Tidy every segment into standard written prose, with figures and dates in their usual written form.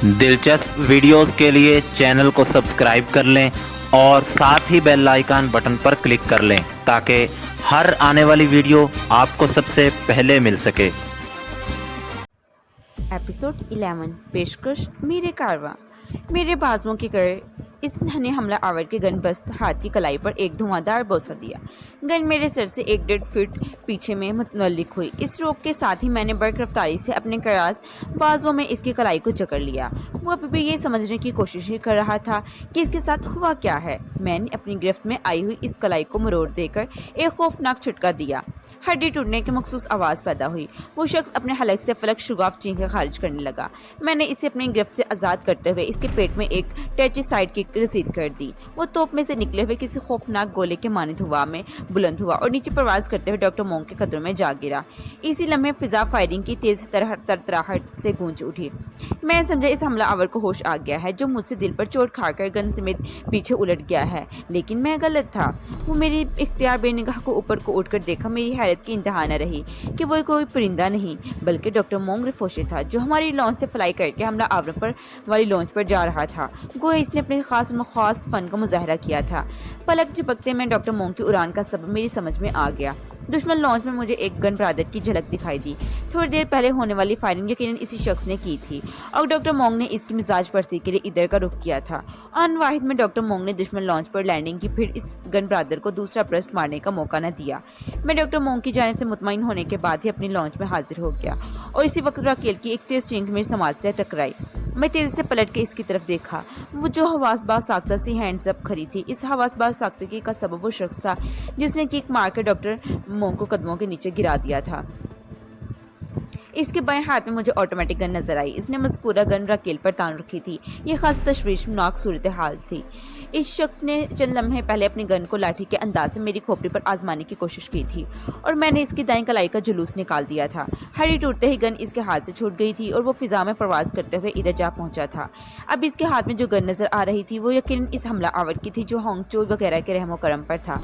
दिलचस्प वीडियोस के लिए चैनल को सब्सक्राइब कर लें और साथ ही बेल आइकन बटन पर क्लिक कर लें ताकि हर आने वाली वीडियो आपको सबसे पहले मिल सके। एपिसोड 11 पेशकश मेरे कारवां। मेरे बाजुओं की कर इस ने हमला आवर के गन बस्त हाथ की कलाई पर एक धुआंधार बोसा दिया। गन मेरे सर से 1.5 फीट पीछे में मुतल्लिक हुई। इस रोक के साथ ही मैंने बर्क रफ्तारी से अपने करास बाजुओं में इसकी कलाई को जकड़ लिया। वो अभी भी ये समझने की कोशिश ही कर रहा था कि इसके साथ हुआ क्या है। मैंने अपनी गिरफ्त में आई हुई इस कलाई को मरोड़ देकर एक खौफनाक झटका दिया। हड्डी टूटने की मखसूस आवाज़ पैदा हुई। वो शख्स अपने हलक से फलक शुगाफ चीखें खारिज करने लगा। मैंने इसे अपनी गिरफ्त से आज़ाद करते हुए इसके पेट में एक टैची साइड किक रसीद कर दी। वो तोप में से निकले हुए किसी खौफनाक गोले के मानिंद हवा में बुलंद हुआ और नीचे प्रवास करते हुए डॉक्टर मोंग के कदरों में जा गिरा। इसी लम्हे फिजा फायरिंग की तेज तरतराहट से गूंज उठी। मैं समझा इस हमला आवर को होश आ गया है, जो मुझसे दिल पर चोट खाकर गन समेत पीछे उलट गया है। लेकिन मैं गलत था। वो मेरी इख्तियार बेनिगाह को ऊपर को उठकर देखा। मेरी हैरत की इंतहा न रही कि वो कोई परिंदा नहीं बल्कि डॉक्टर मोंग रिफोशे था, जो हमारी लॉन्च से फ्लाई करके हमला आवर पर वाली लॉन्च पर जा रहा था। गोया इसने अपने खास फन का मुजाहरा किया था। पलक झपकते में डॉक्टर मोंग की उड़ान का सबब मेरी समझ में आ गया। दुश्मन लॉन्च में मुझे एक गन ब्रादर की झलक दिखाई दी। थोड़ी देर पहले होने वाली फायरिंग यकीनन इसी शख्स ने की थी और डॉक्टर मोंग ने इसकी मिजाज परसी के लिए इधर का रुख किया था। आन वाहिद में डॉक्टर मोंग ने दुश्मन लॉन्च पर लैंडिंग की, फिर इस गन ब्रादर को दूसरा प्रश्न मारने का मौका न दिया। मैं डॉक्टर मोंग की जानिब से मुतमईन होने के बाद ही अपनी लॉन्च में हाजिर हो गया और इसी वक्त राकेल की एक तेज चीख मेरी समाज से टकराई। मैं तेजी से पलट के इसकी तरफ देखा। वो जो हवासबाज साख्ता सी हैंड्स अप खड़ी थी। इस हवासबाज साख्तगी का सबब वो शख्स था जिसने किक मारकर डॉक्टर मोंग को कदमों के नीचे गिरा दिया था। इसके बाएं हाथ में मुझे ऑटोमेटिक गन नजर आई। इसने मज़कूरा गन राकेल पर तान रखी थी। ये खास तशवीशनाक सूरत हाल थी। इस शख्स ने चंद लम्हे पहले अपनी गन को लाठी के अंदाज से मेरी खोपड़ी पर आजमाने की कोशिश की थी और मैंने इसकी दाएं कलाई का जुलूस निकाल दिया था। हड्डी टूटते ही गन इसके हाथ से छूट गई थी और वो फिजा में प्रवास करते हुए इधर जा पहुंचा था। अब इसके हाथ में जो गन नजर आ रही थी वो यकीनन इस हमला आवर की थी, जो होंगचो वगैरह के रहमो करम पर था।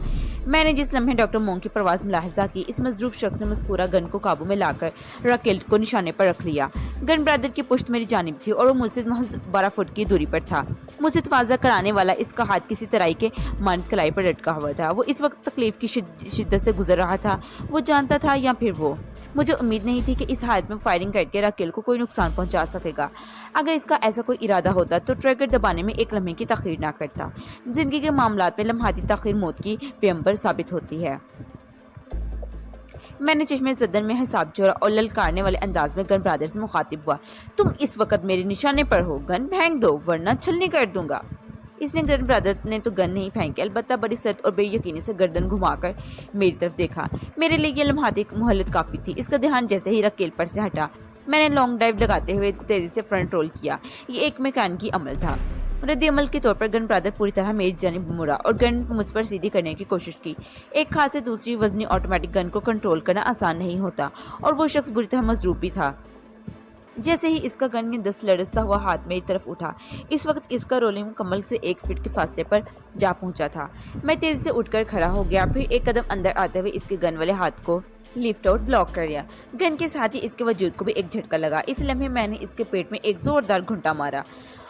मैंने जिस लम्हे डॉक्टर मोंग की प्रवास मुलाहिजा की, इस मजरूफ शख्स ने मज़कूरा गन को काबू में लाकर राकेल को निशाने पर रख लिया। गन ब्रदर की पुश्त मेरी जानिब थी और वो मुझसे महज 12 फुट की दूरी पर था। मुझसे तवाज़ा कराने वाला इसका हाथ किसी तराई के मान कलाई पर लटका हुआ था। वो इस वक्त तकलीफ की शिद्दत से गुजर रहा था। वो जानता था या फिर वो मुझे उम्मीद नहीं थी कि इस हालत में फायरिंग करके राकेल को कोई नुकसान पहुंचा सकेगा। अगर इसका ऐसा कोई इरादा होता तो ट्रिगर दबाने में एक लम्हे की तखीर ना करता। जिंदगी के मामलात में लम्हाती तखीर मौत की पैगंबर साबित होती है। मैंने चश्मे ज़दन में हिसाब जोड़ा और ललकारने वाले अंदाज में गन ब्रदर से मुखातिब हुआ। तुम इस वक्त मेरे निशाने पर हो, गन फेंक दो वरना छलनी कर दूंगा। इसने गन ब्रदर ने तो गन नहीं फेंकी, अलबत्ता बड़ी सख्त और बेयकीनी से गर्दन घुमाकर मेरी तरफ देखा। मेरे लिए ये लम्हाती मोहलत काफ़ी थी। इसका ध्यान जैसे ही राकेल पर से हटा, मैंने लॉन्ग ड्राइव लगाते हुए तेज़ी से फ्रंट रोल किया। ये एक मैकेनिकी अमल था। रद्द अमल के तौर पर गन ब्रदर पूरी तरह मेरी जानिब मुड़ा और गन मुझ पर सीधी करने की कोशिश की। एक हाथ से दूसरी वजनी ऑटोमेटिक गन को कंट्रोल करना आसान नहीं होता और वो शख्स बुरी तरह मजरूब भी था। जैसे ही इसका गन में दस्त लड़सता हुआ हाथ मेरी तरफ उठा, इस वक्त इसका रोलिंग मुकम्मल से 1 फीट के फासले पर जा पहुंचा था। मैं तेजी से उठकर खड़ा हो गया, फिर एक कदम अंदर आते हुए इसके गन वाले हाथ को लिफ्ट आउट ब्लॉक कर दिया। गन के साथ ही इसके वजूद को भी एक झटका लगा। इस लम्हे मैंने इसके पेट में एक जोरदार घुंटा मारा।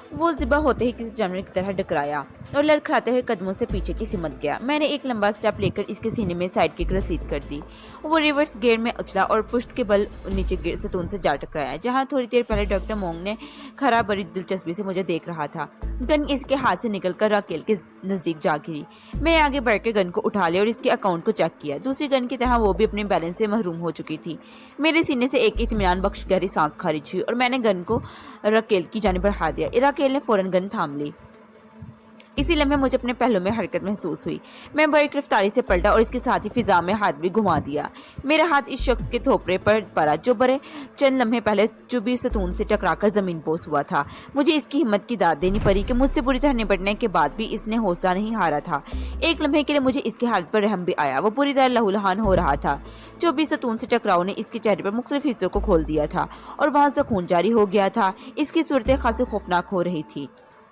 वो ज़िबा होते ही किसी जानवर की तरह डकराया और लड़खड़ाते हुए कदमों से पीछे की सिमट गया। मैंने एक लंबा स्टेप लेकर इसके सीने में साइड किक रसीद कर दी। वो रिवर्स गियर में उछला और पुश्त के बल नीचे सतून से जा टकराया, जहाँ थोड़ी देर पहले डॉक्टर मोंग ने खरा बड़ी दिलचस्पी से मुझे देख रहा था। गन इसके हाथ से निकलकर राकेल के नज़दीक जा गिरी। मैं आगे बढ़कर गन को उठा लिया और इसके अकाउंट को चेक किया। दूसरी गन की तरह वो भी अपने बैलेंस से महरूम हो चुकी थी। मेरे सीने से एक इत्मीनान बख्श गहरी सांस खारिज हुई और मैंने गन को राकेल की जानिब बढ़ा दिया। राकेल ने फौरन गन थाम ली। इसी लम्हे मुझे अपने पहलू में हरकत महसूस हुई। मैं बड़ी गिरफ्तारी से पलटा और इसके साथ ही फिजा में हाथ भी घुमा दिया। मेरा हाथ इस शख्स के थोपड़े पर पड़ा, जो बड़े चंद लम्हे पहले चुभी सतून से टकराकर जमीन पोस हुआ था। मुझे इसकी हिम्मत की दाद देनी पड़ी कि मुझसे बुरी तरह निपटने के बाद भी इसने हौसला नहीं हारा था। एक लम्हे के लिए मुझे इसकी हालत पर रहम भी आया। वो पूरी तरह लहूलुहान हो रहा था। चुभी सतून से टकराव ने इसके चेहरे पर मुख्तलिफ हिस्सों को खोल दिया था और वहाँ से खून जारी हो गया था। इसकी सूरत खासी खौफनाक हो रही थी।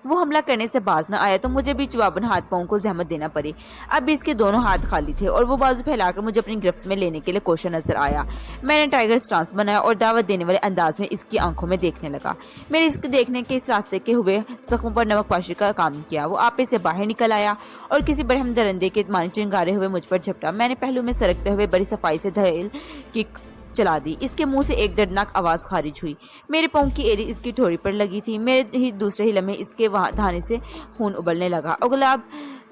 वो हमला करने से बाज न आया तो मुझे भी जवाबन हाथ पाँव को जहमत देना पड़ी। अब भी इसके दोनों हाथ खाली थे और वो बाजू फैलाकर मुझे अपनी गिरफ्त में लेने के लिए कोशिश नजर आया। मैंने टाइगर स्टांस बनाया और दावत देने वाले अंदाज में इसकी आंखों में देखने लगा। मैंने इसके देखने के इस रास्ते के हुए जख्मों पर नमक पाशी का काम किया। वो आपे से बाहर निकल आया और किसी बरहम दरंदे के माने चिंगारे हुए मुझ पर झपटा। मैंने पहलू में सरकते हुए बड़ी सफाई से धैल की चला दी। इसके मुंह से एक दर्दनाक आवाज खारिज हुई। मेरे पाँव की एड़ी इसकी ठोड़ी पर लगी थी। मेरे ही दूसरे ही लम्हे इसके वहां धाने से खून उबलने लगा। अगला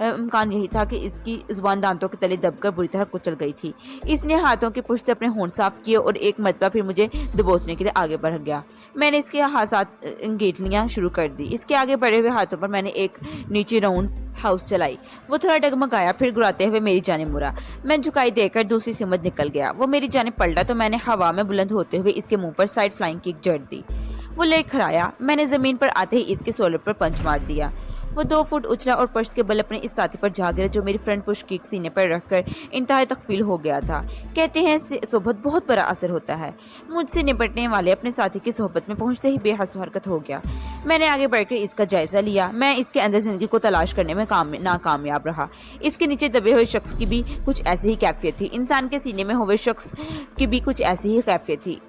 इम्कान यही था कि इसकी जुबान दांतों के तले दबकर बुरी तरह कुचल गई थी। इसने हाथों के पुष्ट अपने होंठ साफ किए और एक मरतबा फिर मुझे दबोचने के लिए आगे बढ़ गया। मैंने इसके हाथ गेटलियां शुरू कर दी। इसके आगे बढ़े हुए हाथों पर मैंने एक नीचे राउंड हाउस चलाई। वो थोड़ा डगमगाया, फिर गुराते हुए मेरी जाने मुड़ा। मैं झुकाई देकर दूसरी सिमत निकल गया। वो मेरी जाने पलटा तो मैंने हवा में बुलंद होते हुए इसके मुंह पर साइड फ्लाइंग किक जड़ दी। वो लड़खड़ाया। मैंने जमीन पर आते ही इसके सोलर पर पंच मार दिया। वो 2 फुट उछला और पश्त के बल अपने इस साथी पर जा गिरा जो मेरी फ्रंट पुश किक सीने पर रखकर इंतहाई तकफील हो गया था। कहते हैं सोहबत बहुत बड़ा असर होता है। मुझसे निपटने वाले अपने साथी की सोहबत में पहुंचते ही बेहस हरकत हो गया। मैंने आगे बढ़कर इसका जायजा लिया। मैं इसके अंदर जिंदगी को तलाश करने में नाकामयाब रहा। इसके नीचे दबे हुए शख्स की भी कुछ ऐसी ही कैफियत थी। इंसान के सीने में हुए शख्स की भी कुछ ऐसी ही कैफियत थी।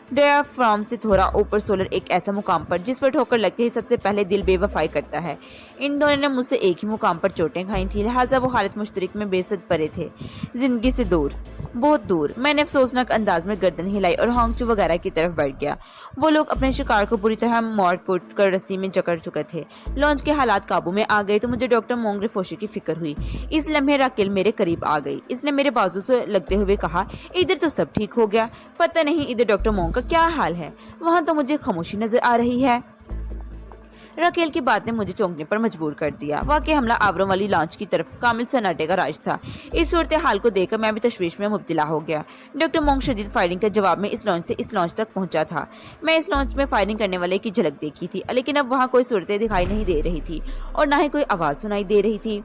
डायफ्राम से थोड़ा ऊपर सोलर एक ऐसा मुकाम पर जिस पर ठोकर लगते ही सबसे पहले दिल बेवफाई करता है। इन दोनों ने मुझसे एक ही मुकाम पर चोटें खाई थी, लिहाजा वो हालत मुश्तरक में बेसद परे थे, जिंदगी से दूर, बहुत दूर। मैंने अफसोसनाक अंदाज में गर्दन हिलाई और हांगचू वगैरह की तरफ बढ़ गया। वो लोग अपने शिकार को बुरी तरह मार कूट कर रस्सी में जकड़ चुके थे। लॉन्च के हालात काबू में आ गए तो मुझे डॉक्टर मोंगरे फोशी की फिक्र हुई। इस लम्हे राकेल मेरे करीब आ गई। इसने मेरे बाजू से लगते हुए कहा, इधर तो सब ठीक हो गया, पता नहीं इधर डॉक्टर मोंग का क्या हाल है। वहां तो मुझे खामोशी नजर आ रही है। राकेल की बात ने मुझे चौंकने पर मजबूर कर दिया। वाकई हमला आवरों वाली लॉन्च की तरफ कामिल सन्नाटे का राज था। इस सूरत हाल को देखकर मैं भी तशवीश में मुब्तला हो गया। डॉक्टर मोंग शदीद फायरिंग के जवाब में इस लॉन्च से इस लॉन्च तक पहुंचा था। मैं इस लॉन्च में फायरिंग करने वाले की झलक देखी थी, लेकिन अब वहां कोई सूरतें दिखाई नहीं दे रही थी और ना ही कोई आवाज सुनाई दे रही थी।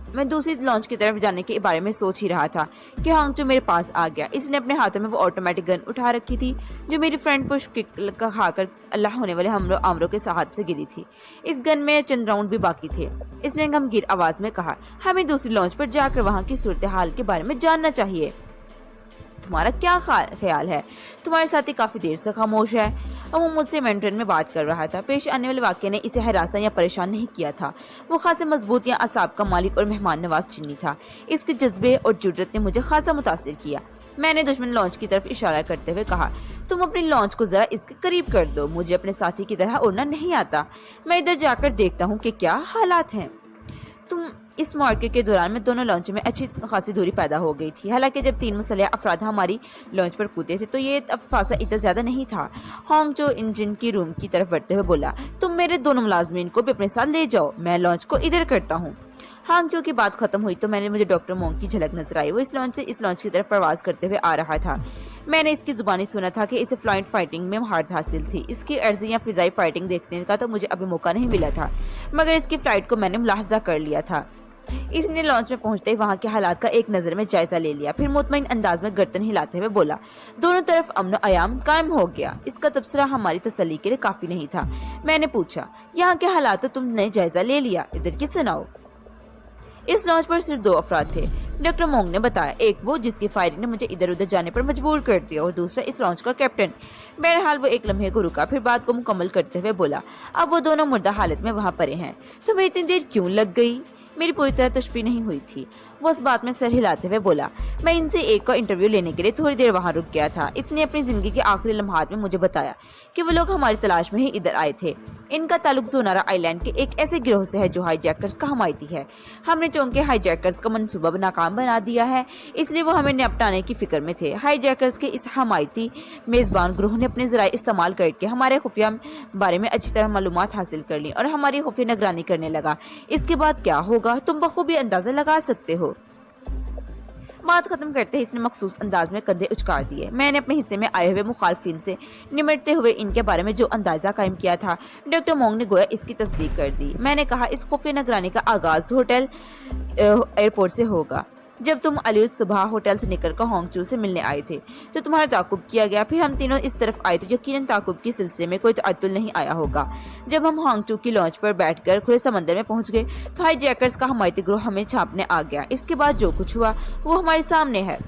मैं दूसरी लॉन्च की तरफ जाने के बारे में सोच ही रहा था कि हांगचू मेरे पास आ गया। इसने अपने हाथों में वो ऑटोमेटिक गन उठा रखी थी जो मेरी फ्रंट पुश किक का खाकर अल्लाह होने वाले आमरों के हाथ से गिरी थी। इस गन में चंद राउंड भी बाकी थे। इसने गमगीन आवाज में कहा, हमें दूसरी लॉन्च पर जाकर वहां की सूरत हाल के बारे में जानना चाहिए। तुम्हारा क्या ख्याल है? तुम्हारे साथी काफी देर से खामोश है। वो मुझसे मैंड्रिन में बात कर रहा था। पेश आने वाले वाक़े ने इसे हरासा या परेशान नहीं किया था। वो खासे मजबूत या असाब का मालिक और मेहमान नवाज चिन्नी था। इसके जज्बे और जुर्रत ने मुझे खासा मुतासिर किया। मैंने दुश्मन लॉन्च की तरफ इशारा करते हुए कहा, तुम अपनी लॉन्च को जरा इसके करीब कर दो। मुझे अपने साथी की तरह उड़ना नहीं आता। मैं इधर जाकर देखता हूँ कि क्या हालात हैं। तुम इस मार्के के दौरान में दोनों लॉन्च में अच्छी खासी दूरी पैदा हो गई थी। हालांकि जब 3 मुसल्लह अफराद हमारी लॉन्च पर कूदे थे तो ये फासला इतना ज्यादा नहीं था। हांगचो इंजन की रूम की तरफ बढ़ते हुए बोला, तुम मेरे दोनों मुलाजमीन को भी अपने साथ ले जाओ, मैं लॉन्च को इधर करता हूँ। हांगचो की बात खत्म हुई तो मुझे डॉक्टर मोंग की झलक नजर आई। वो इस लॉन्च से इस लॉन्च की तरफ प्रवास करते हुए आ रहा था। मैंने इसकी जुबानी सुना था कि इसे फ्लाइट फाइटिंग में महारत हासिल थी। इसकी अर्जी या फिजाई फाइटिंग देखने का तो मुझे अभी मौका नहीं मिला था, मगर इसकी फ्लाइट को मैंने मुलाहजा कर लिया था। इसने लॉन्च में पहुंचते ही वहां के हालात का एक नजर में जायजा ले लिया, फिर मुतमईन अंदाज में गर्दन हिलाते हुए बोला, दोनों तरफ अमन आयाम कायम हो गया। इसका तबसरा हमारी तसल्ली के लिए काफी नहीं था। मैंने पूछा, यहाँ के हालात तो तुमने जायजा ले लिया, इधर की सुनाओ। इस लॉन्च पर सिर्फ 2 अफराद थे। डॉक्टर मोंग ने बताया, एक वो जिसकी फायरिंग ने मुझे इधर उधर जाने पर मजबूर कर दिया और दूसरा इस लॉन्च का कैप्टन। बहरहाल वो एक लम्हे को रुका, फिर बात को मुकम्मल करते हुए बोला, अब वो दोनों मुर्दा हालत में वहां पड़े हैं। तुम्हें इतनी देर क्यों लग गई? मेरी पूरी तरह तशफी नहीं हुई थी। वो उस बात में सर हिलाते हुए बोला, मैं इनसे एक का इंटरव्यू लेने के लिए थोड़ी देर वहां रुक गया था। इसने अपनी जिंदगी के आखिरी लम्हात में मुझे बताया कि वो लोग हमारी तलाश में ही इधर आए थे। इनका ताल्लुक जोनारा आइलैंड के एक ऐसे गिरोह से है जो हाईजैकर्स का हमायती है। हमने चौंके हाईजैकर्स का मनसूबा नाकाम बना दिया है, इसलिए वो हमें निपटाने की फिक्र में थे। हाईजैकर्स के इस हमायती मेजबान ग्रोह ने अपने जराए इस्तेमाल करके हमारे खुफिया बारे में अच्छी तरह मालूमात हासिल कर ली और हमारी खुफिया निगरानी करने लगा। इसके बाद क्या होगा तुम बखूबी अंदाजा लगा सकते हो। बात खत्म करते ही इसने मखसूस अंदाज में कंधे उचकार दिए। मैंने अपने हिस्से में आए हुए मुखालफिन से निमटते हुए इनके बारे में जो अंदाजा कायम किया था, डॉक्टर मोंग ने गोया इसकी तस्दीक कर दी। मैंने कहा, इस खुफिया निगरानी का आगाज होटल एयरपोर्ट से होगा। जब तुम अलियुद सुबह होटल से निकलकर होंगचू से मिलने आए थे तो तुम्हारा ताकुब किया गया, फिर हम तीनों इस तरफ आए तो यकीनन ताकुब के सिलसिले में कोई तअद्दुल नहीं आया होगा। जब हम होंगचू की लॉन्च पर बैठकर खुले समंदर में पहुंच गए तो हाईजैकर्स का हमायती ग्रोह हमें छापने आ गया। इसके बाद जो कुछ हुआ वो हमारे सामने है।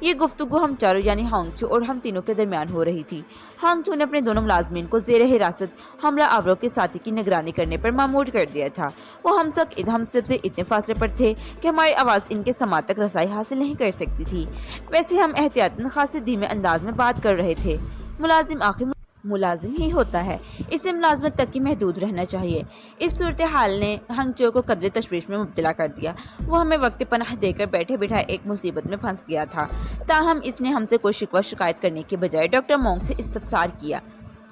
ये गुफ्तगू हम चारों यानी होंगचू और हम तीनों के दरमियान हो रही थी। होंगचू ने अपने दोनों मुलाजमीन को जेर हिरासत हमला आवरों के साथी की निगरानी करने पर मामूर कर दिया था। वो हम सबसे इतने फासले पर थे कि हमारी आवाज़ इनके समात तक रसाई हासिल नहीं कर सकती थी। वैसे हम एहतियातन खासे धीमे अंदाज में बात कर रहे थे। मुलाजिम आखिर मुलाजिम ही होता है, इसे मुलाजमत तक ही महदूद रहना चाहिए। इस सूरत हाल ने होंगचू को कदरे तशवीश में मुब्तला कर दिया। वो हमें वक्त पनाह देकर बैठे बिठाए एक मुसीबत में फंस गया था। ताहम इसने हमसे कोई शिकवा शिकायत करने के बजाय डॉक्टर मोंग से इस्तफसार किया,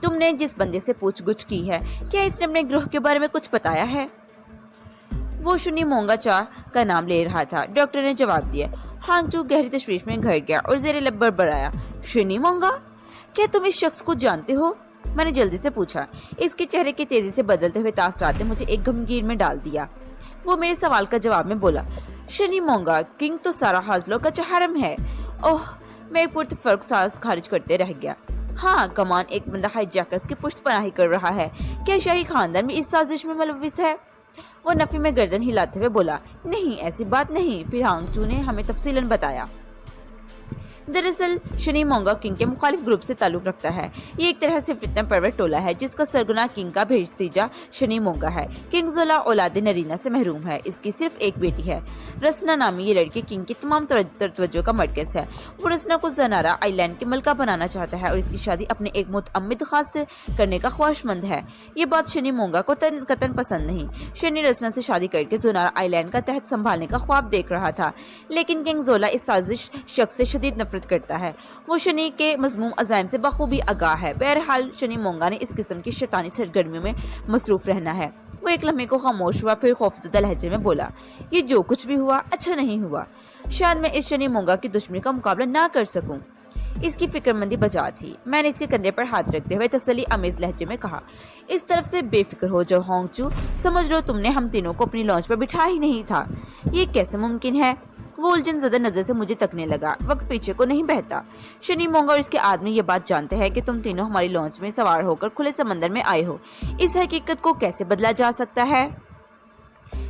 तुमने जिस बंदे से पूछगुछ की है क्या इसने अपने ग्रोह के बारे में कुछ बताया है? वो शुनी मोंगा चा का नाम ले रहा था। डॉक्टर ने जवाब दिया। होंगचू गहरी तशवीश में घट गया और जेर लब बड़बड़ाया, शुनी मोंगा, क्या तुम इस शख्स को जानते हो? मैंने जल्दी से पूछा। इसके चेहरे के तेजी से बदलते हुए तासरात ने मुझे एक गमगीन में डाल दिया। वो मेरे सवाल का जवाब में बोला, शनी मोंगा किंग तो सारा हाजलों का चहरम है। ओह, मैं पुरतफर्क सांस खारिज करते रह गया। हाँ, कमान एक बंदा हाईजैकर्स की पुष्ट पनाही कर रहा है। क्या शाही खानदान भी इस साजिश में मुलविस है? वो नफी में गर्दन हिलाते हुए बोला, नहीं ऐसी बात नहीं। फिर होंगचू ने हमें तफसीलन बताया। दरअसल शनी मोंगा किंग के मुखालिफ ग्रुप से ताल्लुक रखता है। ये एक तरह से फितना परवर टोला है जिसका सरगना किंग का भतीजा शनी मोंगा है। किंग जोला औलाद नरीना से महरूम है। इसकी सिर्फ एक बेटी है, रसना नामी। ये लड़की किंग की तमाम तवज्जो का मरकज है। वो रसना को जनारा आइलैंड के मलका बनाना चाहता है और इसकी शादी अपने एक मुतअम्मिद खास से करने का ख्वाहिशमंद है। ये बात शनी मोंगा को कतन पसंद नहीं। शनी रसना से शादी करके जोनारा आइलैंड का तहत संभालने का ख्वाब देख रहा था, लेकिन किंग जोला इस साजिश शख्स से शदीद नफरत करता है। वो शनि के मजमूम अज़ाइम से बखूबी आगाह है। बहरहाल शनि मोंगा ने इस किस्म की शैतानी सरगर्मियों में मसरूफ रहना है। वो एक लम्हे को खामोश हुआ, फिर खौफजदा लहजे में बोला, ये जो कुछ भी हुआ अच्छा नहीं हुआ। शायद मैं इस शनि मोंगा की दुश्मनी का मुकाबला ना कर सकूं। इसकी फिक्रमंदी बजा थी। मैंने इसके कंधे पर हाथ रखते हुए तसल्ली अमेज लहजे में कहा, इस तरफ से बेफिक्र हो जाओ होंगचू। समझ लो तुमने हम तीनों को अपनी लॉन्च पर बिठा ही नहीं था। ये कैसे मुमकिन है? वो उलझन ज़दा नजर से मुझे तकने लगा। वक्त पीछे को नहीं बहता। शनी मोंगा और इसके आदमी ये बात जानते हैं कि तुम तीनों हमारी लॉन्च में सवार होकर खुले समंदर में आए हो। इस हकीकत को कैसे बदला जा सकता है?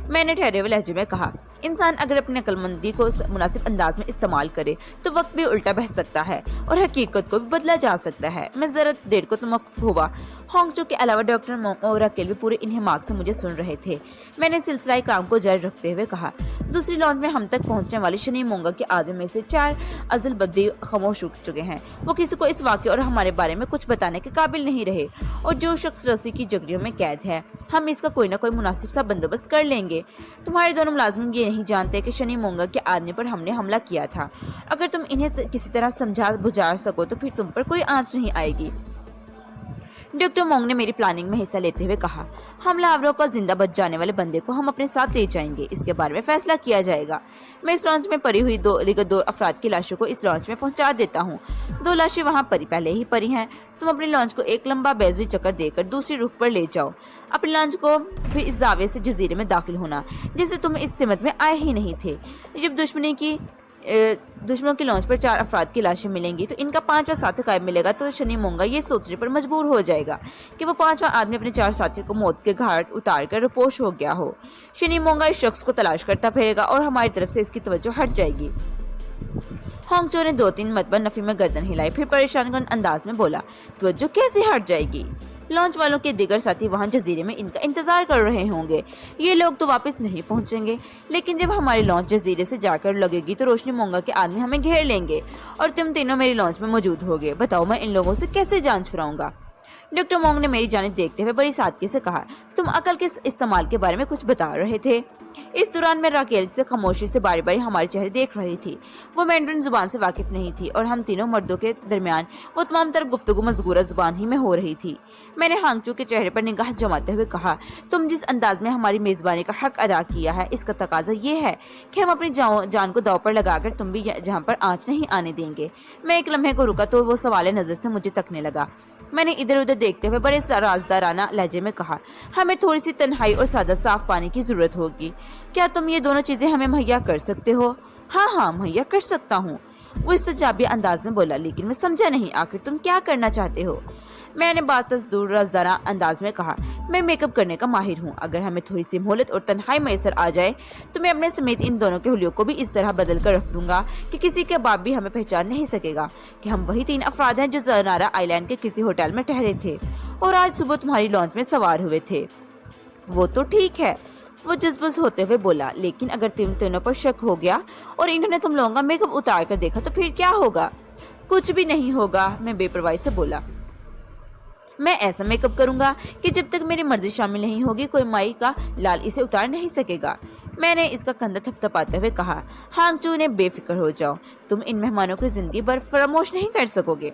मैंने ठहरे हुए लहजे में कहा, इंसान अगर अपनी अक्लमंदी को मुनासिब अंदाज में इस्तेमाल करे तो वक्त भी उल्टा बह सकता है और हकीकत को भी बदला जा सकता है। मैं जरा देर को तमक्कुफ हुआ। होंगचू के अलावा डॉक्टर मोंग और अकेल भी पूरे इन्हिमाक से मुझे सुन रहे थे। मैंने सिलसिला काम को जारी रखते हुए कहा, दूसरी लॉन्च में हम तक पहुंचने वाले शनी मोंगा के आदमी में से 4 अजल बद्दी खामोश रुक चुके हैं। वो किसी को इस वाक़े और हमारे बारे में कुछ बताने के काबिल नहीं रहे और जो शख्स रस्सी की जगड़ियों में कैद है, हम इसका कोई ना कोई मुनासिब सा बंदोबस्त कर लेंगे। तुम्हारे दोनों मुलाजिम ये नहीं जानते कि शनी मोंगा के आदमी पर हमने हमला किया था। अगर तुम इन्हें किसी तरह समझा बुझा सको तो फिर तुम पर कोई आंच नहीं आएगी। डॉक्टर मोंग ने मेरी प्लानिंग में हिस्सा लेते हुए कहा, हमला आवरों का जिंदा बच जाने वाले बंदे को हम अपने साथ ले जाएंगे। इसके बारे में फैसला किया जाएगा। मैं इस लॉन्च में पड़ी हुई दो अफराद की लाशों को इस लॉन्च में पहुंचा देता हूँ। 2 लाशें वहाँ पहले ही पड़ी हैं। तुम अपनी लॉन्च को एक लंबा बेजवी चक्कर देकर दूसरी रुख पर ले जाओ। अपनी लॉन्च को फिर इस दावे से जजीरे में दाखिल होना जिससे तुम इस सिमत में आए ही नहीं थे। जब दुश्मनों की लॉन्च पर 4 अफराद की लाशें मिलेंगी तो इनका 5वां साथी गायब मिलेगा तो शनी मोंगा ये सोचने पर मजबूर हो जाएगा कि वो 5वां आदमी अपने 4 साथियों को मौत के घाट उतार कर रुपोश हो गया हो। शनी मोंगा इस शख्स को तलाश करता फिरेगा और हमारी तरफ से इसकी तवज्जो हट जाएगी। होंगचू ने 2-3 मरतबा नफी में गर्दन हिलाई, फिर परेशान अंदाज में बोला, तवज्जो कैसे हट जाएगी? लॉन्च वालों के दीगर साथी वहां जजीरे में इनका इंतजार कर रहे होंगे। ये लोग तो वापस नहीं पहुंचेंगे, लेकिन जब हमारी लॉन्च जजीरे से जाकर लगेगी तो रोशनी मोंगा के आदमी हमें घेर लेंगे और तुम तीनों मेरी लॉन्च में मौजूद होगे। बताओ मैं इन लोगों से कैसे जान छुड़ाऊंगा? डॉक्टर मोंग ने मेरी जानिब देखते हुए बड़ी सादगी से कहा, तुम अकल के इस्तेमाल के बारे में कुछ बता रहे थे। इस दौरान मैं राकेल से खामोशी से बारी बारी हमारे चेहरे देख रही थी। वो मैंड्रिन जुबान से वाकिफ नहीं थी और हम तीनों मर्दों के दरमियान वो तमाम तरह गुफ्तगू मज़गूरा जुबान ही में हो रही थी। मैंने होंगचू के चेहरे पर निगाह जमाते हुए कहा, तुम जिस अंदाज में हमारी मेज़बानी का हक अदा किया है इसका तकाजा ये है कि हम अपनी जान को दाव पर लगाकर तुम भी जहाँ पर आँच नहीं आने देंगे। मैं एक लम्हे को रुका तो वो सवाल नज़र से मुझे तकने लगा। मैंने इधर उधर देखते हुए बड़े राजदाराना लहजे में कहा, हमें थोड़ी सी तन्हाई और सादा साफ पानी की जरूरत होगी। क्या तुम ये दोनों चीजें हमें मुहैया कर सकते हो? हाँ हाँ मुहैया कर सकता हूँ, वो इस्तजाबी अंदाज में बोला। लेकिन मैं समझा नहीं, आखिर तुम क्या करना चाहते हो? मैंने बातस दूर रज़दाना अंदाज में कहा, मैं मेकअप करने का माहिर हूँ। अगर हमें थोड़ी सी मोहलत और तन्हाई मैसर आ जाए तो मैं अपने समेत इन दोनों के हुलियों को भी इस तरह बदल कर रख दूंगा कि किसी के बाप भी हमें पहचान नहीं सकेगा कि हम वही 3 अफराद हैं जो ज़नारा आइलैंड के किसी होटल में ठहरे थे और आज सुबह तुम्हारी लॉन्च में सवार हुए थे। वो तो ठीक है, वो जज्बस होते हुए बोला, लेकिन अगर तुम दोनों पर शक हो गया और इन्होंने तुम लोगों का मेकअप उतार कर देखा तो फिर क्या होगा? कुछ भी नहीं होगा, मैं बेपरवाही से बोला। मैं ऐसा मेकअप करूंगा कि जब तक मेरी मर्जी शामिल नहीं होगी कोई माई का लाल इसे उतार नहीं सकेगा। मैंने इसका कंधा थपथपाते हुए कहा, हांगचू ने बेफिक्र हो जाओ, तुम इन मेहमानों की जिंदगी भर फरामोश नहीं कर सकोगे।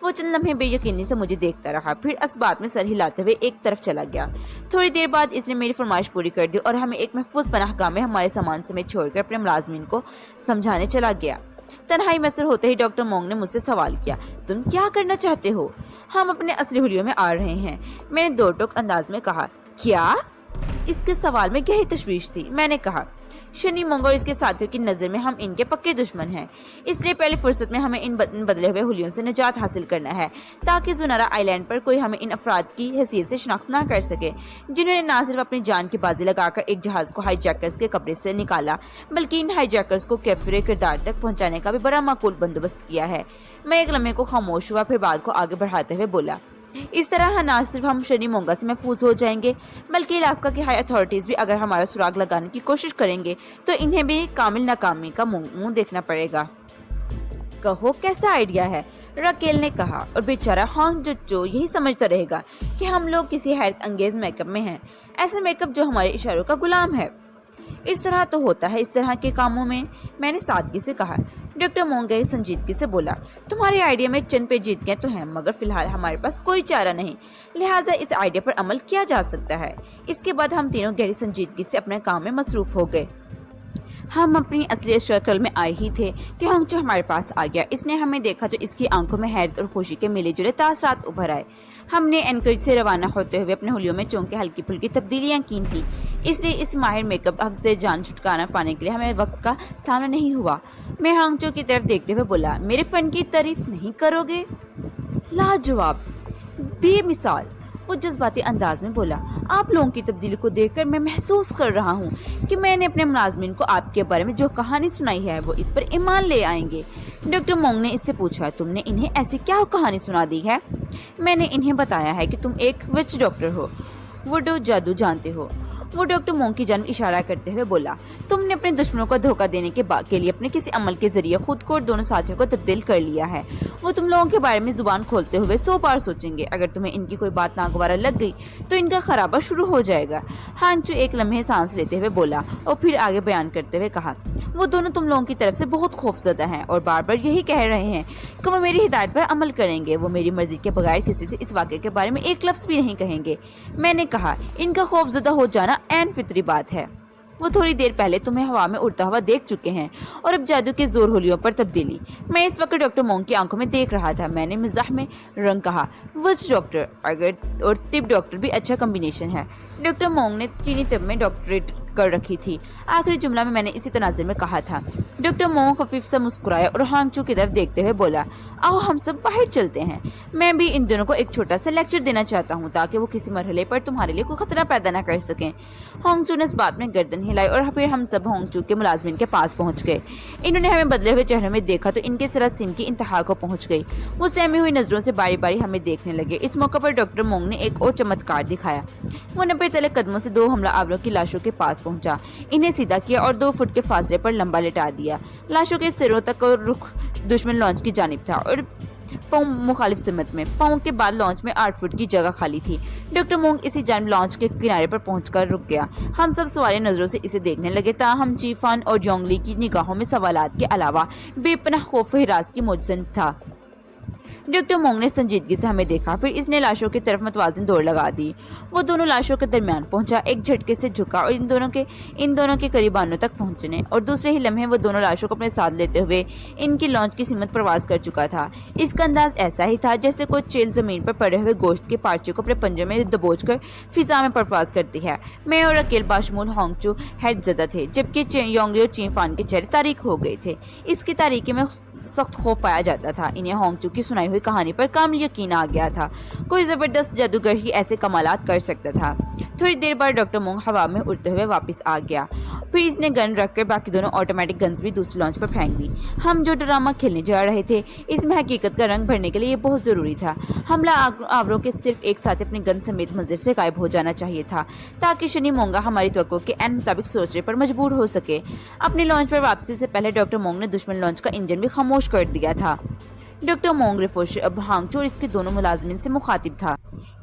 वो चंद लम्हे बेयकीनी से मुझे देखता रहा, फिर इस बात में सर हिलाते हुए एक तरफ चला गया। थोड़ी देर बाद इसने मेरी फरमाइश पूरी कर दी और हमें एक महफूज पनाहगाह में हमारे सामान समेत छोड़कर अपने मुलाजमीन को समझाने चला गया। तन्हाई मैसर होते ही डॉक्टर मोंग ने मुझसे सवाल किया, तुम क्या करना चाहते हो? हम अपने असली हुलियों में आ रहे हैं, मैंने दो टोक अंदाज में कहा। क्या? इसके सवाल में गहरी तशवीश थी। मैंने कहा, शनि मोंग और इसके साथियों की नज़र में हम इनके पक्के दुश्मन हैं, इसलिए पहली फुर्सत में हमें इन बदले हुए हुलियों से निजात हासिल करना है ताकि ज़ुनारा आइलैंड पर कोई हमें इन अफराद की हैसियत से शनाख्त ना कर सके जिन्होंने ना सिर्फ अपनी जान की बाजी लगाकर एक जहाज़ को हाईजैकर्स के कब्जे से निकाला बल्कि इन हाईजैकर्स को कैफरे किरदार तक पहुँचाने का भी बड़ा माकूल बंदोबस्त किया है। मैं एक लम्हे को खामोश हुआ, फिर बात को आगे बढ़ाते हुए बोला, इस तरह न सिर्फ हम शनि मोंगा से महफूज हो जाएंगे बल्कि इलाका की हाई अथॉरिटीज भी अगर हमारा सुराग लगाने की कोशिश करेंगे तो इन्हें भी कामिल नाकामी का मुंह देखना पड़ेगा। कहो कैसा आइडिया है? राकेल ने कहा, और बेचारा हांग जो यही समझता रहेगा कि हम लोग किसी हैरत अंगेज मेकअप में हैं, ऐसे मेकअप जो हमारे इशारों का गुलाम है। इस तरह तो होता है इस तरह के कामों में, मैंने सादगी से कहा। डॉक्टर मोंग गहरी संजीदगी से बोला, तुम्हारे आइडिया में चंद पे जीत गए तो हैं, मगर फिलहाल हमारे पास कोई चारा नहीं, लिहाजा इस आइडिया पर अमल किया जा सकता है। इसके बाद हम तीनों गहरी संजीदगी से अपने काम में मसरूफ हो गए। हम अपनी असली शक्ल में आए ही थे कि हांगचू हमारे पास आ गया। इसने हमें देखा तो इसकी आंखों में हैरत और खुशी के मिले जुले तासरात उभर आए। हमने एनकरेज से रवाना होते हुए अपने हुलियों में चौंके हल्की फुल्की तब्दीलियां की थी, इसलिए इस माहिर मेकअप हमसे जान छुटकारा पाने के लिए हमें वक्त का सामना नहीं हुआ। मैं हांगचू की तरफ देखते हुए बोला, मेरे फन की तारीफ नहीं करोगे? लाजवाब, बेमिसाल, वो जज्बाती अंदाज में बोला। आप लोगों की तब्दीली को देखकर मैं महसूस कर रहा हूँ कि मैंने अपने मुलाजमीन को आपके बारे में जो कहानी सुनाई है वो इस पर ईमान ले आएंगे। डॉक्टर मोंग ने इससे पूछा, तुमने इन्हें ऐसी क्या कहानी सुना दी है? मैंने इन्हें बताया है कि तुम एक विच डॉक्टर हो, वुडो जादू जानते हो। वो डॉक्टर मोंग की जानब इशारा करते हुए बोला, तुमने अपने दुश्मनों को धोखा देने के लिए अपने किसी अमल के जरिए खुद को और दोनों साथियों को तब्दील कर लिया है। वो तुम लोगों के बारे में जुबान खोलते हुए 100 बार सोचेंगे। अगर तुम्हें इनकी कोई बात नागवारा लग गई तो इनका खराबा शुरू हो जाएगा। हांगचू एक लम्हे सांस लेते हुए बोला और फिर आगे बयान करते हुए कहा, वो दोनों तुम लोगों की तरफ से बहुत खौफजदा हैं और बार बार यही कह रहे हैं कि वो मेरी हिदायत पर अमल करेंगे। वो मेरी मर्जी के बगैर किसी से इस वाक़े के बारे में एक लफ्ज़ भी नहीं कहेंगे। मैंने कहा, इनका खौफजदा हो जाना ऐन फितरी बात है। वो थोड़ी देर पहले तुम्हें हवा में उड़ता हुआ देख चुके हैं और अब जादू के जोर होलियों पर तब्दीली। मैं इस वक्त डॉक्टर मोंग की आंखों में देख रहा था। मैंने मिजाह में रंग कहा, विच डॉक्टर अगर और तिब डॉक्टर भी अच्छा कम्बिनेशन है। डॉक्टर मोंग ने चीनी तिब में डॉक्टरेट कर रखी थी। आखिरी जुमला में मैंने इसी तनाज़ुर में कहा था। डॉक्टर मोंग खफीफ सा मुस्कुराया और हांगचू की तरफ देखते हुए बोला, आओ हम सब बाहर चलते हैं। मैं भी इन दोनों को एक छोटा सा लेक्चर देना चाहता हूँ ताकि वो किसी मरहले पर तुम्हारे लिए कोई खतरा पैदा न कर सकें। हांगचू ने इस बात में गर्दन हिलाई और फिर हम सब हांगचू के मुलाजमिन के पास पहुँच गए। इन्होंने हमें बदले हुए चेहरों में देखा तो इनके सरासीम की इंतहा को पहुँच गई। वो सहमी हुई नजरों से बारी बारी हमें देखने लगे। इस मौके पर डॉक्टर मोंग ने एक और चमत्कार दिखाया। वो 90 तले कदमों से 2 हमला आवरों की लाशों के पास पहुंचा, इन्हें सीधा किया और 2 फुट के फासले पर लंबा लिटा दिया। लाशों के सिरों तक और रुख दुश्मन लॉन्च की जानिब था और पाँव मुखालिफ सिमत में। पाँव के बाद लॉन्च में 8 फुट की जगह खाली थी। डॉक्टर मोंग इसी जानिब लॉन्च के किनारे पर पहुंचकर रुक गया। हम सब सवालिया नजरों से इसे देखने लगे। ताहम चीफान और जोंगली की निगाहों में सवालात के अलावा बेपनाह खौफ हिरास की मौजूद था। डॉक्टर मोंग ने संजीदगी से हमें देखा, फिर इसने लाशों की तरफ मतवाजन दौड़ लगा दी। वो दोनों लाशों के दरमियान पहुंचा, एक झटके से झुका और इन दोनों के करीब आनों तक पहुंचने और दूसरे ही लम्हे वो दोनों लाशों को अपने साथ लेते हुए इनकी लॉन्च की सीमत प्रवास कर चुका था। इसका अंदाज ऐसा ही था जैसे कोई चील जमीन पर पड़े हुए गोश्त के पार्चे को अपने पंजों में दबोचकर फिजा में प्रवास करती है। मैं और अकेल बाशमूल होंगचू हैरतज़दा थे, जबकि योंगली और चीफान के चेहरे तारीख हो गए थे। इसकी तारीकी में सख्त खौफ पाया जाता था। इन्हें होंगचू की सुनाई हुई कहानी पर कामिल यकीन आ गया था। कोई जबरदस्त जादूगर ही ऐसे कमालात कर सकता था। थोड़ी देर बाद डॉक्टर मोंग हवा में उड़ते हुए वापस आ गया। फिर इसने गन रखकर बाकी दोनों ऑटोमेटिक गन्स भी दूसरी लॉन्च पर फेंक दी। हम जो ड्रामा खेलने जा रहे थे, इसमें हकीकत का रंग भरने के लिए ये बहुत ज़रूरी था। हमला आवरों के सिर्फ एक साथ अपने गन समेत मंजर से गायब हो जाना चाहिए था, ताकि शनि मोंगा हमारी तवक्को के एन मुताबिक सोचने पर मजबूर हो सके। अपनी लॉन्च पर वापसी से पहले डॉक्टर मोंग ने दुश्मन लॉन्च का इंजन भी खामोश कर दिया था। डॉक्टर मोंग रिफोश अब होंगचू और इसके दोनों मुलाजमिन से मुखातिब था।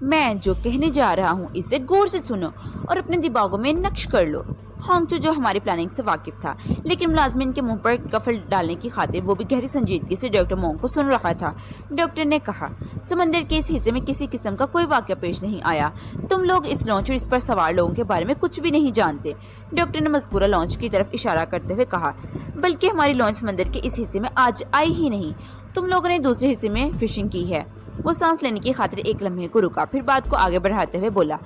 मैं जो कहने जा रहा हूँ इसे गौर से सुनो और अपने दिमागों में नक्श कर लो। होंगचू जो हमारी प्लानिंग से वाकिफ था, लेकिन मुलाजमिन के मुंह पर कफल डालने की खातिर वो भी गहरी संजीदगी से डॉक्टर मोंग को सुन रहा था। डॉक्टर ने कहा, समंदर के इस हिस्से में किसी किस्म का कोई वाक़या पेश नहीं आया। तुम लोग इस लॉन्च और इस पर सवार लोगों के बारे में कुछ भी नहीं जानते। डॉक्टर ने मज़कूरा लॉन्च की तरफ इशारा करते हुए कहा, बल्कि हमारी लॉन्च समंदर के इस हिस्से में आज आई ही नहीं। तुम लोगों ने दूसरे हिस्से में फिशिंग की है। वो सांस लेने की खातिर एक लम्हे को रुका, फिर बात को आगे बढ़ाते हुए बोला,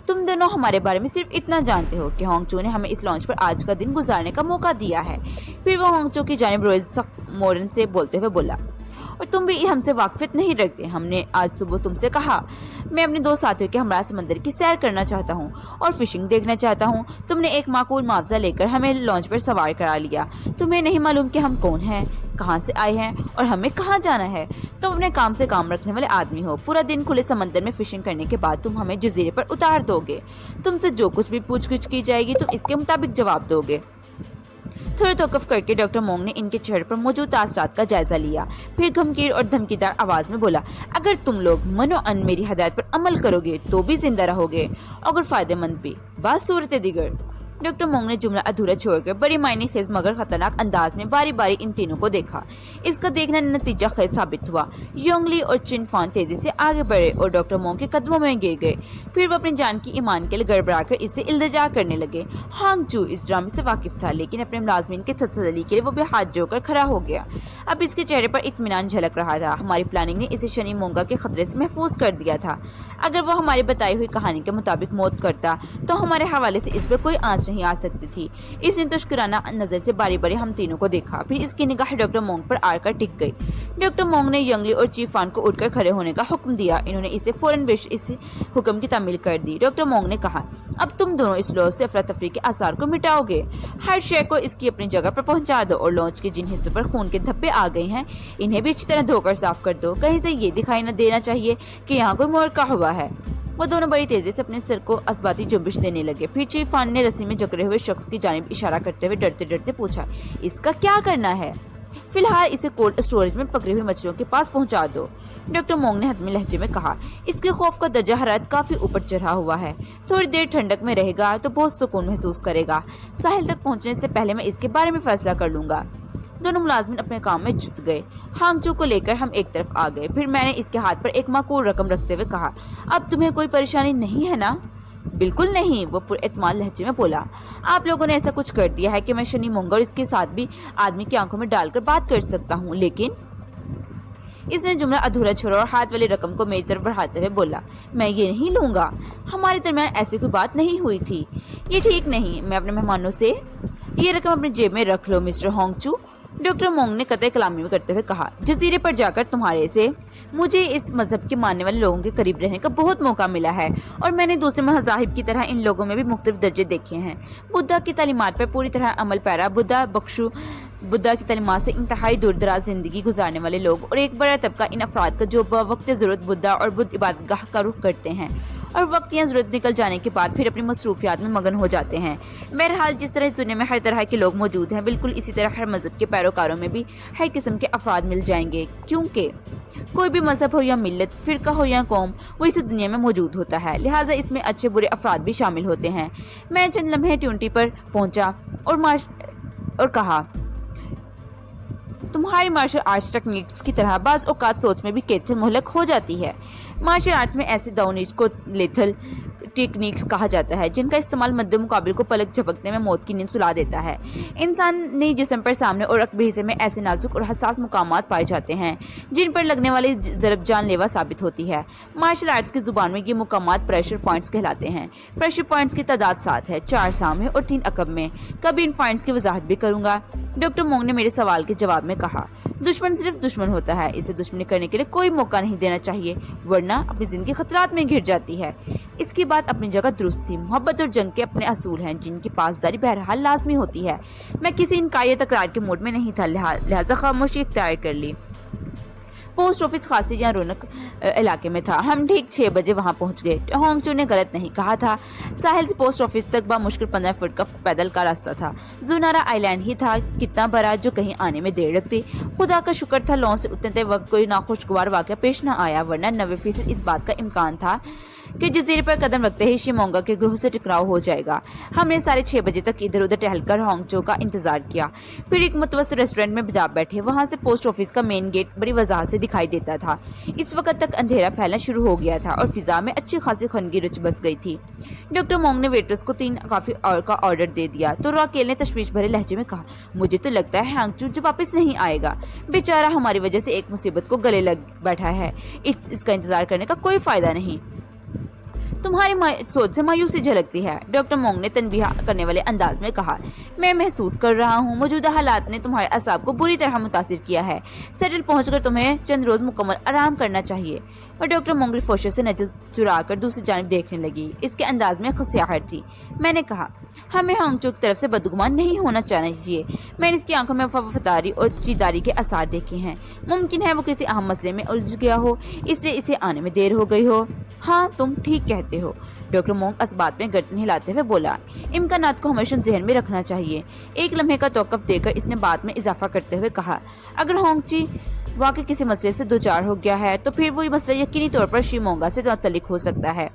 तुम दोनों हमारे बारे में सिर्फ इतना जानते हो कि होंगचू ने हमें इस लॉन्च पर आज का दिन गुजारने का मौका दिया है। फिर वो होंगचू की जानिब रोज सख्त मोरन से बोलते हुए बोला, और तुम भी हमसे वाकफियत नहीं रखते। हमने आज सुबह तुमसे कहा मैं अपने दो साथियों के हमरा समंदर की सैर करना चाहता हूँ और फिशिंग देखना चाहता हूँ। तुमने एक माकूल मुआवजा लेकर हमें लॉन्च पर सवार करा लिया। तुम्हें नहीं मालूम कि हम कौन हैं, कहाँ से आए हैं और हमें कहाँ जाना है। तुम अपने काम से काम रखने वाले आदमी हो। पूरा दिन खुले समंदर में फिशिंग करने के बाद तुम हमें जजीरे पर उतार दोगे। तुमसे जो कुछ भी पूछगिछ की जाएगी तुम इसके मुताबिक जवाब दोगे। थोड़ा तौक़ुफ़ करके डॉक्टर मोंग ने इनके चेहरे पर मौजूद तासरात का जायजा लिया, फिर गमगीन और धमकीदार आवाज में बोला, अगर तुम लोग मनोअन मेरी हदायत पर अमल करोगे तो भी जिंदा रहोगे, अगर फायदेमंद भी। बात सूरत दिगर। डॉक्टर मोंग ने जुमला अधूरा छोड़कर बड़ी मायने खेज मगर खतरनाक अंदाज में बारी बारी इन तीनों को देखा। इसका देखना नतीजा खेज साबित हुआ। योंगली और चिनफान तेजी से आगे बढ़े और डॉक्टर मोंग के कदमों में गिर गए। फिर वो अपनी जान की ईमान के लिए गड़बड़ाकर इससे इल्तिजा करने लगे। होंगचू इस ड्रामे से वाकिफ था, लेकिन अपने मुलाजमीन के तसल्ली के लिए वो भी हाथ जोड़कर खड़ा हो गया। अब इसके चेहरे पर इत्मीनान झलक रहा था। हमारी प्लानिंग ने इसे शनि मोंगा के खतरे से महफूज कर दिया था। अगर वो हमारी बताई हुई कहानी के मुताबिक मौत करता तो हमारे हवाले से इस पर कोई आंच नहीं आ सकती थी। इसने तुष्कराना नजर से बारी बारी हम तीनों को देखा, फिर इसकी निगाह डॉक्टर मोंग पर आकर टिक गई। डॉक्टर मोंग ने यंगली और चीफान को उठकर खड़े होने का हुक्म दिया। इन्होंने इसे फौरन इस हुक्म की तामील कर दी। डॉक्टर मोंग ने कहा, अब तुम दोनों इस लॉन्च से अफरा तफरी के आसार को मिटाओगे। हर शय को इसकी अपनी जगह पर पहुंचा दो और लॉन्च के जिन हिस्सों पर खून के धब्बे आ गए हैं इन्हें भी अच्छी तरह धोकर साफ कर दो। कहीं से ये दिखाई न देना चाहिए कि यहाँ कोई मोर्का हुआ है। वो दोनों बड़ी तेजी से अपने सिर को असबाती जुम्बिश देने लगे। फिर चीफान ने रस्सी में जकड़े हुए शख्स की जानिब इशारा करते हुए डरते डरते पूछा, इसका क्या करना है? फिलहाल इसे कोल्ड स्टोरेज में पकड़ी हुई मछलियों के पास पहुंचा दो। डॉक्टर मोंग ने हतमी लहजे में कहा, इसके खौफ का दर्जा हरारत काफी ऊपर चढ़ा हुआ है। थोड़ी देर ठंडक में रहेगा तो बहुत सुकून महसूस करेगा। साहिल तक पहुंचने से पहले मैं इसके बारे में फैसला कर लूंगा। दोनों मुलाजमिन अपने काम में जुट गए। होंगचू को लेकर हम एक तरफ आ गए। फिर मैंने इसके हाथ पर एक माकूल रकम रखते हुए कहा, अब तुम्हें कोई परेशानी नहीं है ना? बिल्कुल नहीं, वो पुरएतमाद लहजे में बोला। आप लोगों ने ऐसा कुछ कर दिया है कि मैं शनि मोंगा और इसके साथ भी आदमी की आंखों में डालकर बात कर सकता हूँ, लेकिन इसने जुमला अधूरा छोड़ा और हाथ वाली रकम को मेरी तरफ बढ़ाते हुए बोला, मैं ये नहीं लूंगा। हमारे दरमियान ऐसी कोई बात नहीं हुई थी। ये ठीक नहीं। मैं अपने मेहमानों से ये रकम अपनी जेब में रख लो मिस्टर होंगचू। डॉक्टर मोंग ने कतई कलामी में करते हुए कहा, जजीरे पर जाकर तुम्हारे से मुझे इस मजहब के मानने वाले लोगों के करीब रहने का बहुत मौका मिला है और मैंने दूसरे मज़ाहिब की तरह इन लोगों में भी मुख्तलिफ दर्जे देखे हैं। बुद्धा की तालीमात पर पूरी तरह अमल पैरा, बुद्धा की तालीमात से इंतहाई दूर दराज जिंदगी गुजारने वाले लोग और एक बड़ा तबका इन अफराद का जो बवक्त ज़रूरत बुद्धा और बुद्ध इबादतगाह का रुख करते हैं और वक्त या ज़रूरत निकल जाने के बाद फिर अपनी मसरूफियात में मगन हो जाते हैं। बहरहाल जिस तरह इस दुनिया में हर तरह के लोग मौजूद हैं, बिल्कुल इसी तरह हर मज़हब के पैरोकारों में भी हर किस्म के अफराद मिल जाएंगे, क्योंकि कोई भी मज़हब हो या मिल्लत, फ़िरका हो या कौम, वो इस दुनिया में मौजूद होता है। लिहाजा इसमें अच्छे बुरे अफराद भी शामिल होते हैं। मैं चंद लम्हे ट्यूटी पर पहुँचा और कहा, तुम्हारी मार्शल आर्ट्स टेक्निक्स की तरह बाज़ औक़ात सोच में भी कैथल मुहलक हो जाती है। मार्शल आर्ट्स में ऐसे दानिश को लेथल टेक्निक्स कहा जाता है जिनका इस्तेमाल मद्दे मुकाबिल को पलक झपकने में मौत की नींद सुला देता है। इंसानी जिस्म पर सामने और रकबे हिस्से में ऐसे नाजुक और हसास मुकामात पाए जाते हैं जिन पर लगने वाली ज़रब जानलेवा साबित होती है। मार्शल आर्ट्स की ज़ुबान में ये मुकामात प्रेशर पॉइंट्स कहलाते हैं। प्रेशर पॉइंट्स की तादाद 7 है, 4 सामने और 3 अकब में। कभी इन पॉइंट्स की वजाहत भी करूंगा। डॉक्टर मोंग ने मेरे सवाल के जवाब में कहा, दुश्मन सिर्फ दुश्मन होता है, इसे दुश्मनी करने के लिए कोई मौका नहीं देना चाहिए, वरना अपनी जिंदगी खतरात में घिर जाती है। इसकी बात अपनी जगह दुरुस्त थी। मोहब्बत और जंग के अपने असूल हैं जिनकी पासदारी बहरहाल लाजमी होती है। मैं किसी इनकार तकरार के मूड में नहीं था, लिहाजा खामोशी इख्तियार कर ली। पोस्ट ऑफिस खासी या रौनक इलाके में था। हम ठीक 6 बजे वहां पहुंच गए। होंगचू ने गलत नहीं कहा था। साहिल से पोस्ट ऑफिस तक बामुश्किल 15 फुट का पैदल का रास्ता था। जुनारा आइलैंड ही था, कितना बड़ा जो कहीं आने में देर लगती। खुदा का शुक्र था लॉन्च से उतरते वक्त कोई नाखुशगवार वाक़या पेश न आया, वरना 90% इस बात का इम्कान था कि जजीरे पर कदम रखते ही शिमोंगा के ग्रोह से टकराव हो जाएगा। हमने 6:30 बजे तक इधर उधर टहलकर होंगचो का इंतजार किया, फिर एक मुतवस्सित रेस्टोरेंट में जा बैठे। वहां से पोस्ट ऑफिस का मेन गेट बड़ी वजाहत से दिखाई देता था। इस वक्त तक अंधेरा फैलना शुरू हो गया था और फिजा में अच्छी खासी खनगी रुच बस गई थी। डॉक्टर मोंग ने वेटर्स को 3 कॉफी का ऑर्डर दे दिया तो राकेल ने तशवीश भरे लहजे में कहा, मुझे तो लगता है होंगचो जो वापस नहीं आएगा। बेचारा हमारी वजह से एक मुसीबत को गले लग बैठा है। इसका इंतजार करने का कोई फायदा नहीं। तुम्हारी सोच से मायूसी झलकती है, डॉक्टर मोंग ने तनबीह करने वाले अंदाज में कहा। मैं महसूस कर रहा हूँ मौजूदा हालात ने तुम्हारे असाब को बुरी तरह मुतासिर किया है। सेटल पहुंचकर तुम्हें चंद रोज मुकम्मल आराम करना चाहिए। और डॉक्टर मोंग रिफोशर से नजर चुराकर दूसरी जानिब देखने लगी। इसके अंदाज में खसियाहट थी। मैंने कहा, हमें होंगचो की तरफ से बदगुमान नहीं होना चाहिए। मैंने इसकी आंखों में वफादारी और चीदारी के आसार देखे हैं। मुमकिन है वो किसी अहम मसले में उलझ गया हो, इसलिए इसे आने में देर हो गई हो। हाँ, तुम ठीक कहते हो, डॉक्टर मोंग इस बात में गर्दन हिलाते हुए बोला। इम्कानात को हमेशा जहन में रखना चाहिए। एक लम्हे का तौक़ुफ़ देकर इसने बात में इजाफा करते हुए कहा, अगर होंगची वाकई किसी मसले से 2-4 हो गया है तो फिर वो मसला यकीनी तौर पर शिमोंगा से मुतल्लिक हो सकता है।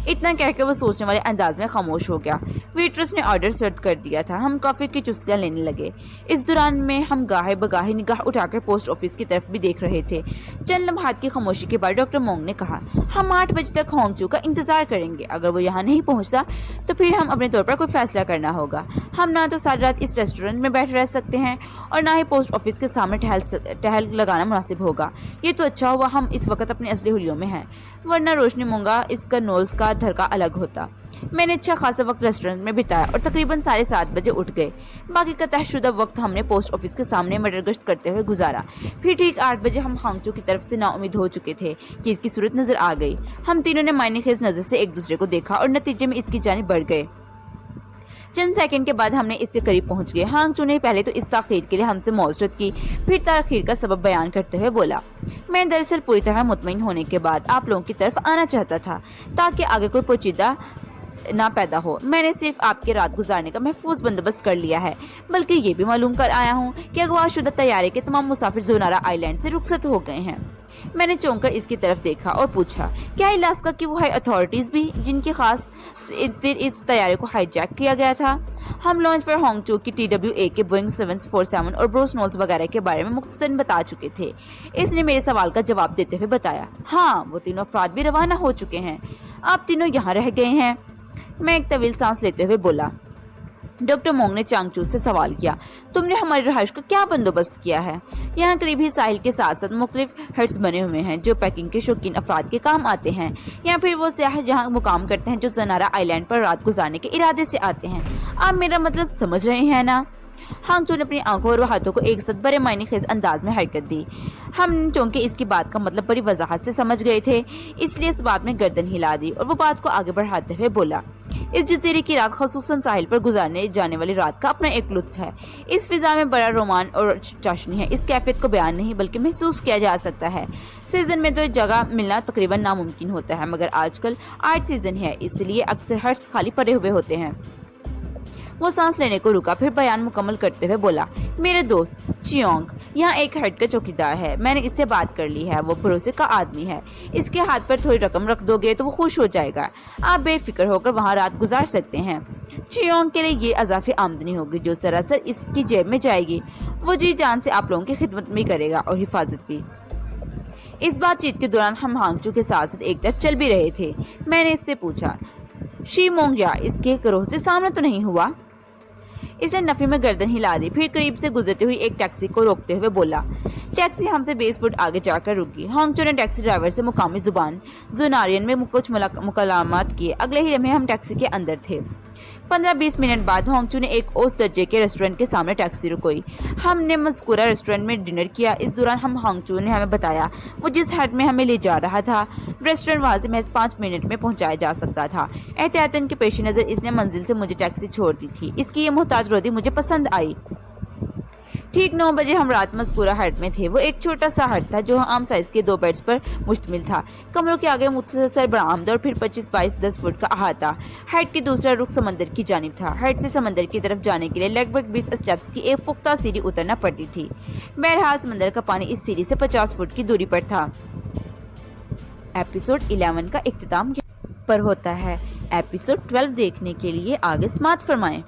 इतना कहकर वो सोचने वाले अंदाज में खामोश हो गया। वेट्रेस ने ऑर्डर सर्व कर दिया था। हम कॉफ़ी की चुस्कियां लेने लगे। इस दौरान में हम गाहे बगाहे निगाह उठाकर पोस्ट ऑफिस की तरफ भी देख रहे थे। चंद लम्हात की खामोशी के बाद डॉक्टर मोंग ने कहा, हम 8 बजे तक होंगचो का इंतजार करेंगे। अगर वो यहाँ नहीं पहुँचता तो फिर हम अपने तौर पर कोई फैसला करना होगा। हम ना तो सारी रात इस रेस्टोरेंट में बैठ रह सकते हैं और ना ही पोस्ट ऑफिस के सामने टहल लगाना मुनासिब होगा। ये तो अच्छा हुआ हम इस वक्त अपने असली हुलियों में हैं, वरना रोशनी मूंगा इसका नोल्स का धरका अलग होता। मैंने अच्छा खासा वक्त रेस्टोरेंट में बिताया और तकरीबन 7:30 बजे उठ गए। बाकी का तहशुदा वक्त हमने पोस्ट ऑफिस के सामने मटर गश्त करते हुए गुजारा। फिर ठीक 8 बजे हम होंगचो की तरफ से नाउम्मीद हो चुके थे कि इसकी सूरत नजर आ गई। हम तीनों ने मायने खेज नजर से एक दूसरे को देखा और नतीजे में इसकी जानिब बढ़ गए। चंद सेकंड के बाद हमने इसके करीब पहुंच गए। होंगचो ने पहले तो इस ताखीर के लिए हमसे मौजरत की, फिर ताखीर का सबब बयान करते हुए बोला, मैं दरअसल पूरी तरह मुतमईन होने के बाद आप लोगों की तरफ आना चाहता था ताकि आगे कोई पेचीदा ना पैदा हो। मैंने सिर्फ आपके रात गुजारने का महफूज बंदोबस्त कर लिया है, बल्कि ये भी मालूम कर आया हूँ कि अगवाशुदा तैयारे के तमाम मुसाफिर जुनारा आइलैंड से रुखसत हो गए हैं। मैंने चौंक कर इसकी तरफ देखा और पूछा, क्या इलास्का की वो हाई अथॉरिटीज़ भी जिनकी खास इस तैयारे को हाईजैक किया गया था? हम लॉन्च पर होंगचो की TWA के बोइंग 747 और ब्रोसनोल्स वगैरह के बारे में मुख्तसरन बता चुके थे। इसने मेरे सवाल का जवाब देते हुए बताया, हाँ, वो तीनों अफराद भी रवाना हो चुके हैं। आप तीनों यहाँ रह गए हैं। मैं एक तवील सांस लेते हुए बोला। डॉक्टर मोंग ने चांगचू से सवाल किया, तुमने हमारी रहाइश का क्या बंदोबस्त किया है? यहाँ करीब ही साहिल के साथ साथ मुख्तलिफ हट्स बने हुए हैं जो पैकिंग के शौकीन अफराद के काम आते हैं, या फिर वो सयाह जहाँ मुकाम करते हैं जो जनारा आइलैंड पर रात गुजारने के इरादे से आते हैं। आप मेरा मतलब समझ रहे हैं ना? होंगचो ने अपनी आंखों और हाथों को एक साथ बड़े मायने खेज अंदाज में हरकत दी। हम चौंके इसकी बात का मतलब बड़ी वजाहत से समझ गए थे, इसलिए इस बात में गर्दन हिला दी और वो बात को आगे बढ़ाते हुए बोला, इस जजीरे की रात खसूसन साहिल पर गुजारने जाने वाली रात का अपना एक लुत्फ है। इस फिजा में बड़ा रोमान और चाशनी है। इस कैफियत को बयान नहीं बल्कि महसूस किया जा सकता है। सीजन में तो जगह मिलना तकरीबन नामुमकिन होता है, मगर आजकल आर्ट सीजन है, इसलिए अक्सर हर्ट्स खाली पड़े हुए होते हैं। वो सांस लेने को रुका, फिर बयान मुकम्मल करते हुए बोला, मेरे दोस्त चियोंग यहाँ एक हट का चौकीदार है, मैंने इससे बात कर ली है, वो भरोसे का आदमी है, इसके हाथ पर थोड़ी रकम रख दोगे तो वो खुश हो जाएगा, आप बेफिक्र होकर वहाँ रात गुजार सकते हैं। चियोंग के लिए ये अजाफी आमदनी होगी जो सरासर इसकी जेब में जाएगी। वो जी जान से आप लोगों की खिदमत भी करेगा और हिफाजत भी। इस बातचीत के दौरान हम हांगचू के साथ साथ एक तरफ चल भी रहे थे। मैंने इससे पूछा, शी मोंगया इसके गिरोह से सामना तो नहीं हुआ? इसने नफी में गर्दन हिला दी, फिर करीब से गुजरती हुई एक टैक्सी को रोकते हुए बोला। टैक्सी हमसे 20 फुट आगे जाकर रुकी। हांगचू ने टैक्सी ड्राइवर से मुकामी जुबान जुनारियन में कुछ मुकलामात किए। अगले ही लम्हे हम टैक्सी के अंदर थे। 15-20 मिनट बाद हांगचू ने एक औसत दर्जे के रेस्टोरेंट के सामने टैक्सी रुकोई। हमने मज़कूरा रेस्टोरेंट में डिनर किया। इस दौरान हांगचू ने हमें बताया वो जिस हट में हमें ले जा रहा था, रेस्टोरेंट वहाँ से महज 5 मिनट में पहुँचाया जा सकता था। एहतियातन के पेश नज़र इसने मंजिल से मुझे टैक्सी छोड़ दी थी। इसकी ये मोहताज रोदी मुझे पसंद आई। ठीक 9 बजे हम रात मज़कूरा हट में थे। वो एक छोटा सा हट था जो आम साइज के 2 बेड्स पर मुश्तमिल था। कमरों के आगे मुख्तसर बरामदा और फिर 25-22-10 फुट का अहाता। हट की दूसरा रुख समंदर की जानिब था। हट से समंदर की तरफ जाने के लिए लगभग 20 स्टेप्स की एक पुख्ता सीढ़ी उतरना पड़ती थी। बहरहाल समंदर का पानी इस सीढ़ी से 50 फुट की दूरी पर था। एपिसोड 11 का इख्तिताम पर होता है। एपिसोड 12 देखने के लिए आगे समाअत फरमाएं।